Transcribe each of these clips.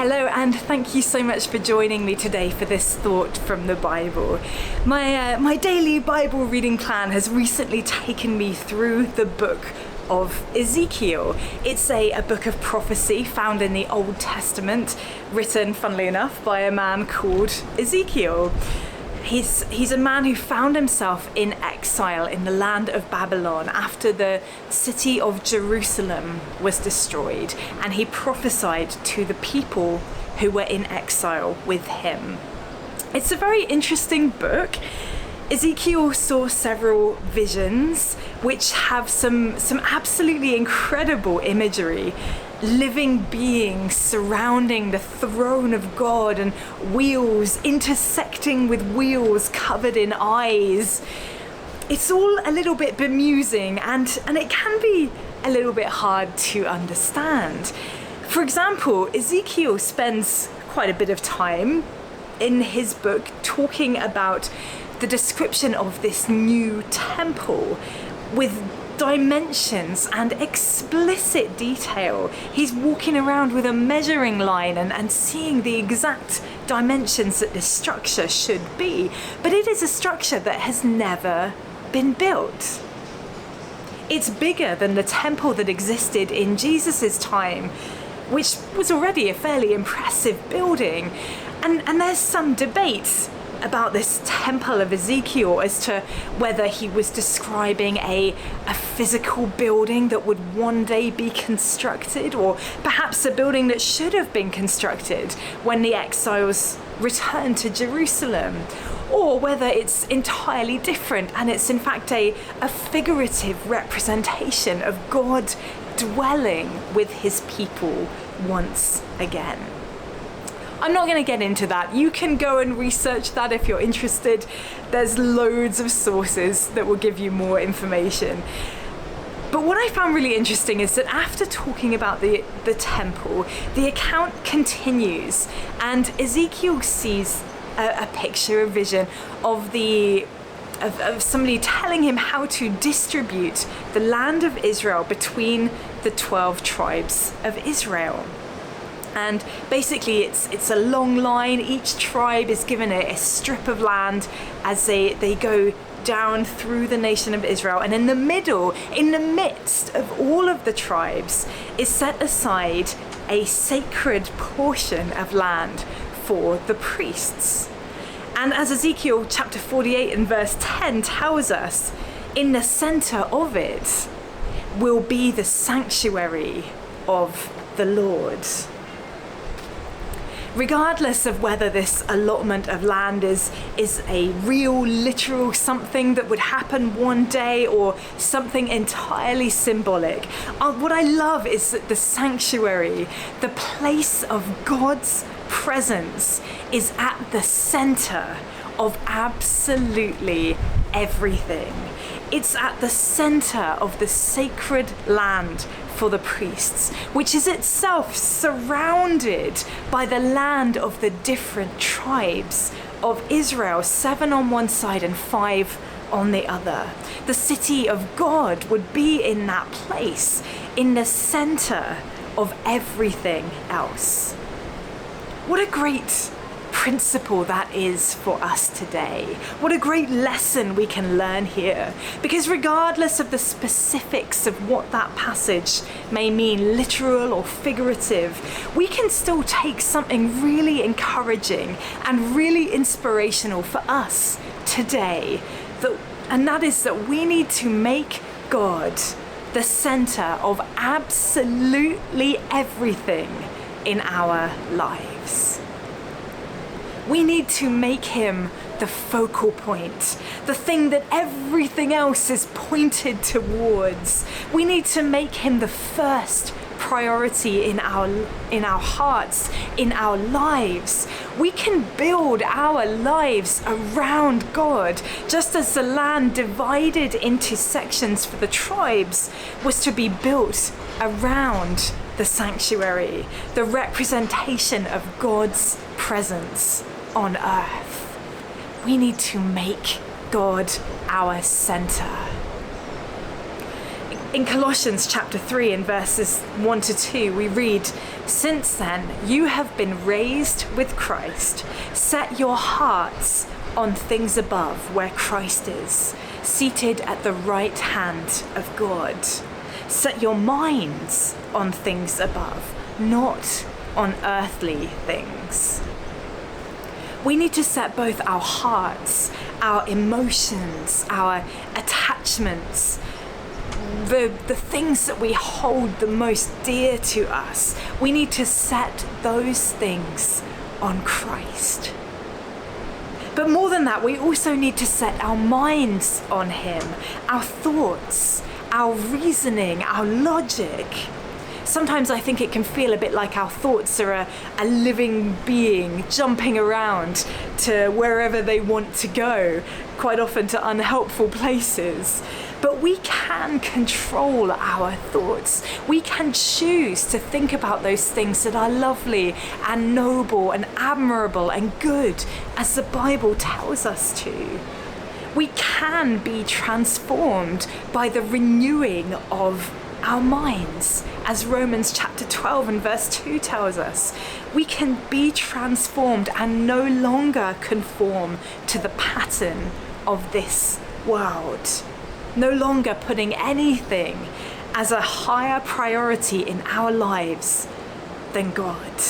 Hello, and thank you so much for joining me today for this thought from the Bible. My daily Bible reading plan has recently taken me through the book of Ezekiel. It's a book of prophecy found in the Old Testament, written, funnily enough, by a man called Ezekiel. He's a man who found himself in exile in the land of Babylon after the city of Jerusalem was destroyed, and he prophesied to the people who were in exile with him. It's a very interesting book. Ezekiel saw several visions which have some absolutely incredible imagery. Living beings surrounding the throne of God and wheels intersecting with wheels covered in eyes. It's all a little bit bemusing and it can be a little bit hard to understand. For example, Ezekiel spends quite a bit of time in his book talking about the description of this new temple with dimensions and explicit detail. He's walking around with a measuring line and seeing the exact dimensions that this structure should be. But it is a structure that has never been built. It's bigger than the temple that existed in Jesus's time, which was already a fairly impressive building. And there's some debate about this temple of Ezekiel as to whether he was describing a physical building that would one day be constructed, or perhaps a building that should have been constructed when the exiles returned to Jerusalem, or whether it's entirely different and it's in fact a figurative representation of God dwelling with his people once again. I'm not going to get into that. You can go and research that if you're interested. There's loads of sources that will give you more information. But what I found really interesting is that after talking about the temple, the account continues and Ezekiel sees a picture, a vision of somebody telling him how to distribute the land of Israel between the 12 tribes of Israel. And basically it's a long line. Each tribe is given a strip of land as they go down through the nation of Israel. And in the middle, in the midst of all of the tribes, is set aside a sacred portion of land for the priests. And as Ezekiel chapter 48 and verse 10 tells us, in the center of it will be the sanctuary of the Lord. Regardless of whether this allotment of land is a real, literal something that would happen one day or something entirely symbolic, what I love is that the sanctuary, the place of God's presence, is at the center of absolutely everything. It's at the center of the sacred land for the priests, which is itself surrounded by the land of the different tribes of Israel, 7 on one side and 5 on the other. The city of God would be in that place, in the center of everything else. What a great principle that is for us today. What a great lesson we can learn here. Because regardless of the specifics of what that passage may mean, literal or figurative, we can still take something really encouraging and really inspirational for us today. And that is that we need to make God the center of absolutely everything in our lives. We need to make him the focal point, the thing that everything else is pointed towards. We need to make him the first priority in our hearts, in our lives. We can build our lives around God, just as the land divided into sections for the tribes was to be built around the sanctuary, the representation of God's presence on earth. We need to make God our center. In Colossians chapter 3 and verses 1 to 2, we read, "Since then you have been raised with Christ. Set your hearts on things above, where Christ is, seated at the right hand of God. Set your minds on things above, not on earthly things." We need to set both our hearts, our emotions, our attachments, the things that we hold the most dear to us. We need to set those things on Christ. But more than that, we also need to set our minds on him, our thoughts, our reasoning, our logic. Sometimes I think it can feel a bit like our thoughts are a living being jumping around to wherever they want to go, quite often to unhelpful places. But we can control our thoughts. We can choose to think about those things that are lovely and noble and admirable and good, as the Bible tells us to. We can be transformed by the renewing of our minds, as Romans chapter 12 and verse 2 tells us. We can be transformed and no longer conform to the pattern of this world. No longer putting anything as a higher priority in our lives than God.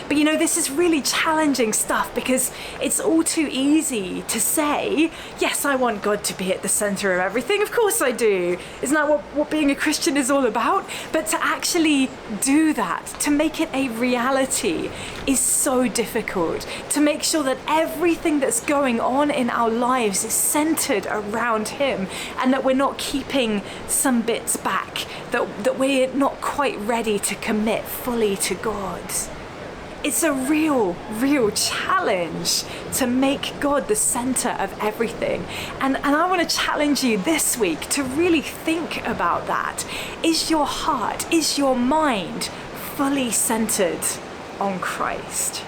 But you know, this is really challenging stuff, because it's all too easy to say, yes, I want God to be at the center of everything. Of course I do. Isn't that what being a Christian is all about? But to actually do that, to make it a reality, is so difficult. To make sure that everything that's going on in our lives is centered around him, and that we're not keeping some bits back, that we're not quite ready to commit fully to God. It's a real challenge to make God the center of everything. And I want to challenge you this week to really think about that. Is your heart, is your mind fully centered on Christ?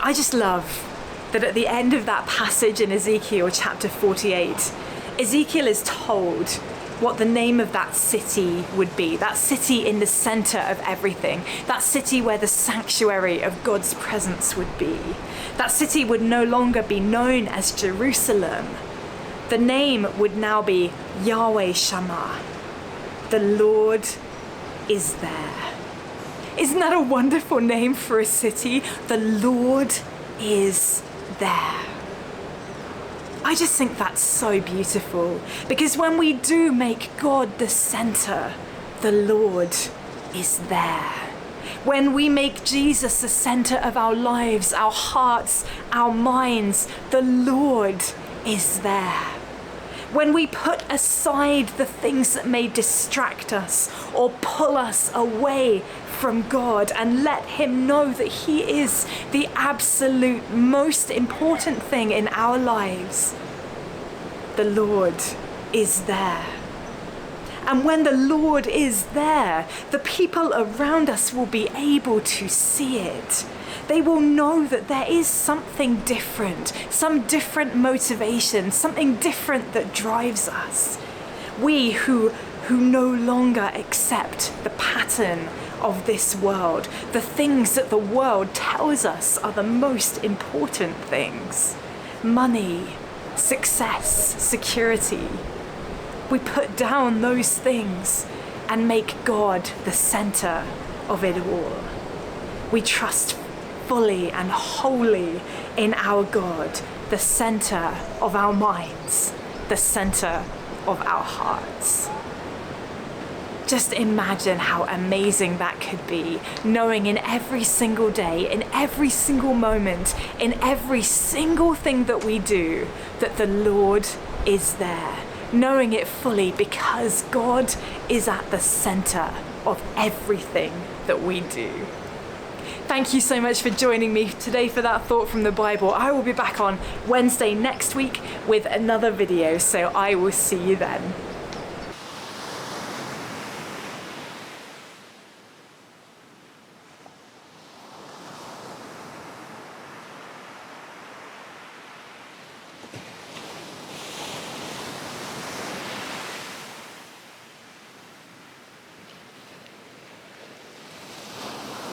I just love that at the end of that passage in Ezekiel chapter 48, Ezekiel is told what the name of that city would be, that city in the center of everything, that city where the sanctuary of God's presence would be. That city would no longer be known as Jerusalem. The name would now be Yahweh Shammah. The Lord is there. Isn't that a wonderful name for a city? The Lord is there. I just think that's so beautiful, because when we do make God the center, the Lord is there. When we make Jesus the center of our lives, our hearts, our minds, the Lord is there. When we put aside the things that may distract us or pull us away from God and let him know that he is the absolute most important thing in our lives, the Lord is there. And when the Lord is there, the people around us will be able to see it. They will know that there is something different, some different motivation, something different that drives us. We who no longer accept the pattern of this world, the things that the world tells us are the most important things. Money, success, security. We put down those things and make God the center of it all. We trust fully and wholly in our God, the center of our minds, the center of our hearts. Just imagine how amazing that could be, knowing in every single day, in every single moment, in every single thing that we do, that the Lord is there. Knowing it fully, because God is at the center of everything that we do. Thank you so much for joining me today for that thought from the Bible. I will be back on Wednesday next week with another video, so I will see you then.